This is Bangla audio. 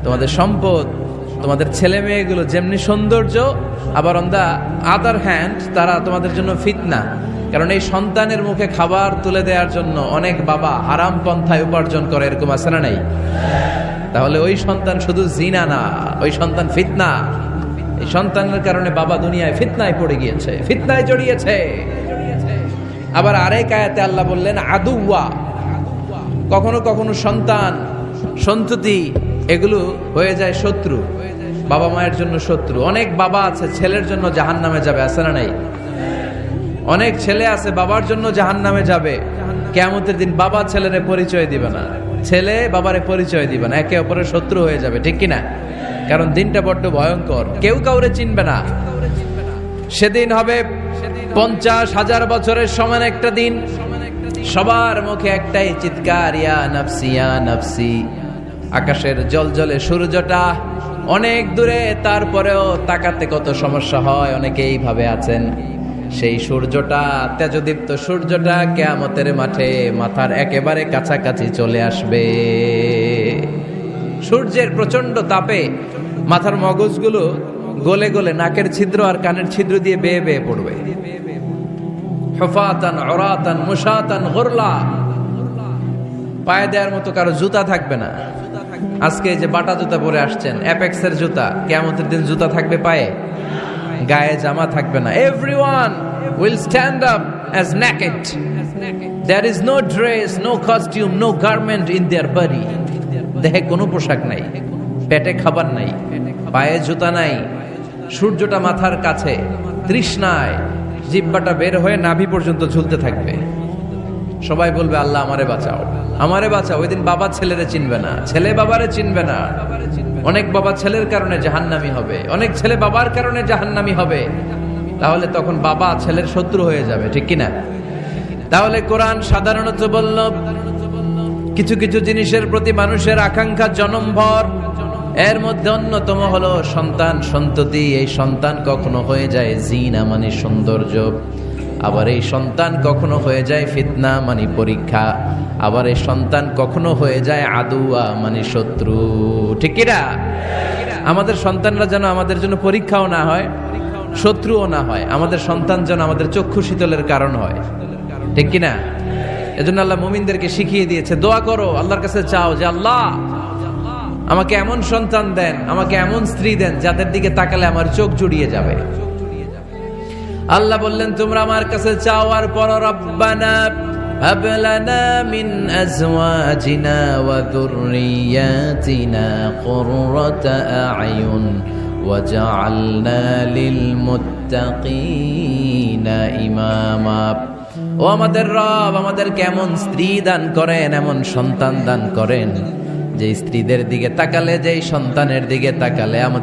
তোমাদের সম্পদ, তোমাদের ছেলে মেয়েগুলো যেমনি সৌন্দর্য, আবার অন দা আদার হ্যান্ড তারা তোমাদের জন্য ফিতনা। কারণ এই সন্তানের মুখে খাবার তুলে দেওয়ার জন্য অনেক বাবা হারাম পন্থায় উপার্জন করে, এরকম আছে না নাই? তাহলে ওই সন্তান শুধু জিনা না, ওই সন্তান ফিতনা। এই সন্তানের কারণে বাবা দুনিয়ায় ফিতনায় পড়ে গিয়েছে, ফিতনায় জড়িয়েছে। আবার আরেক আয়াতে আল্লাহ বললেন আদুওয়া, কখনো কখনো সন্তান সন্ততি এগুলো হয়ে যায় শত্রু, বাবা মায়ের জন্য শত্রু। অনেক বাবা আছে ছেলের জন্য জাহান্নামে যাবে, আছে না নাই? অনেক ছেলে আছে বাবার জন্য জাহান্নামে যাবে। কিয়ামতের দিন বাবা ছেলেরে পরিচয় দিবে না, ছেলে বাবারে পরিচয় দিবে না, একে অপরের শত্রু হয়ে যাবে, ঠিক কিনা? কারণ দিনটা বড্ড ভয়ঙ্কর, কেউ কাউরে চিনবে না। সেদিন হবে 50,000 বছরের সমান একটা দিন। সবার মুখে একটাই চিৎকার, ইয়া নাফসি ইয়া নাফসি। আকাশের জলজলে সূর্যটা অনেক দূরে, তারপরেও তাকাতে কত সমস্যা হয়, অনেকে এইভাবে আছেন। সেই সূর্যটা, তেজদীপ্ত সূর্যটা কিয়ামতের মাঠে মাথার একেবারে কাছাকাছি চলে আসবে। সূর্যের প্রচন্ড তাপে মাথার মগজগুলো গলে গলে নাকের ছিদ্র আর কানের ছিদ্র দিয়ে বেয়ে বেয়ে পড়বে। হুফাতান উরাতান মুশাতান গুরলা, পায়ে দেওয়ার মতো কারো জুতা থাকবে না। আজকে যে বাটা জুতা পরে আসছেন, অ্যাপেক্সের জুতা, কিয়ামতের দিন জুতা থাকবে পায়ে, গায়ে জামা থাকবে না। Everyone will stand up as naked. There is no dress, no costume, no garment in their body. দেহে কোনো পোশাক নাই, পেটে খাবার নাই, পায়ে জুতা নাই, সূর্যটা মাথার কাছে, তৃষ্ণায় জিহ্বাটা বের হয়ে নাভি পর্যন্ত ঝুলতে থাকবে। সবাই বলবে আল্লাহ আমারে বাঁচাও, আমারে বাঁচাও। ওই দিন বাবা ছেলেরে চিনবে না, ছেলে বাবারে চিনবে না। অনেক বাবা ছেলের কারণে জাহান্নামী হবে, অনেক ছেলে বাবার কারণে জাহান্নামী হবে। তাহলে তখন বাবা ছেলের শত্রু হয়ে যাবে, ঠিক কিনা? তাহলে কোরআন সাধারণত বলল কিছু কিছু জিনিসের প্রতি মানুষের আকাঙ্ক্ষা জনমভর। এর মধ্যে অন্যতম হলো সন্তান সন্ততি। এই সন্তান কখনো হয়ে যায় জিনা মানে সৌন্দর্য, আবার এই সন্তান কখনো হয়ে যায় ফিতনা মানে পরীক্ষা, আবার এই সন্তান কখনো হয়ে যায় আদুয়া মানে শত্রু, ঠিক কিনা? আমাদের সন্তানরা যেন আমাদের জন্য পরীক্ষাও না হয়, শত্রুও না হয়। আমাদের সন্তান যেন আমাদের চক্ষু শীতলের কারণ হয়, ঠিক কিনা? এজন্য আল্লাহ মুমিনদেরকে শিখিয়ে দিয়েছে, দোয়া করো, আল্লাহর কাছে চাও যে আল্লাহ আমাকে এমন সন্তান দেন, আমাকে এমন স্ত্রী দেন যাদের দিকে তাকালে আমার চোখ জুড়িয়ে যাবে। আল্লাহ বললেন তোমরা আমার কাছে চাও, আর পর রব্বানা হাব লানা মিন আজওয়াজিনা ওয়া যুররিয়াতিনা কুররাতা আ'য়ুন ওয়াজআলনা লিল মুত্তাকিনা ইমামা। ও আমাদের রব, আমাদের কেমন স্ত্রী দান করেন, এমন সন্তান দান করেন যে স্ত্রীদের দিকে তাকালে, যেই সন্তানের দিকে তাকালে আমাদের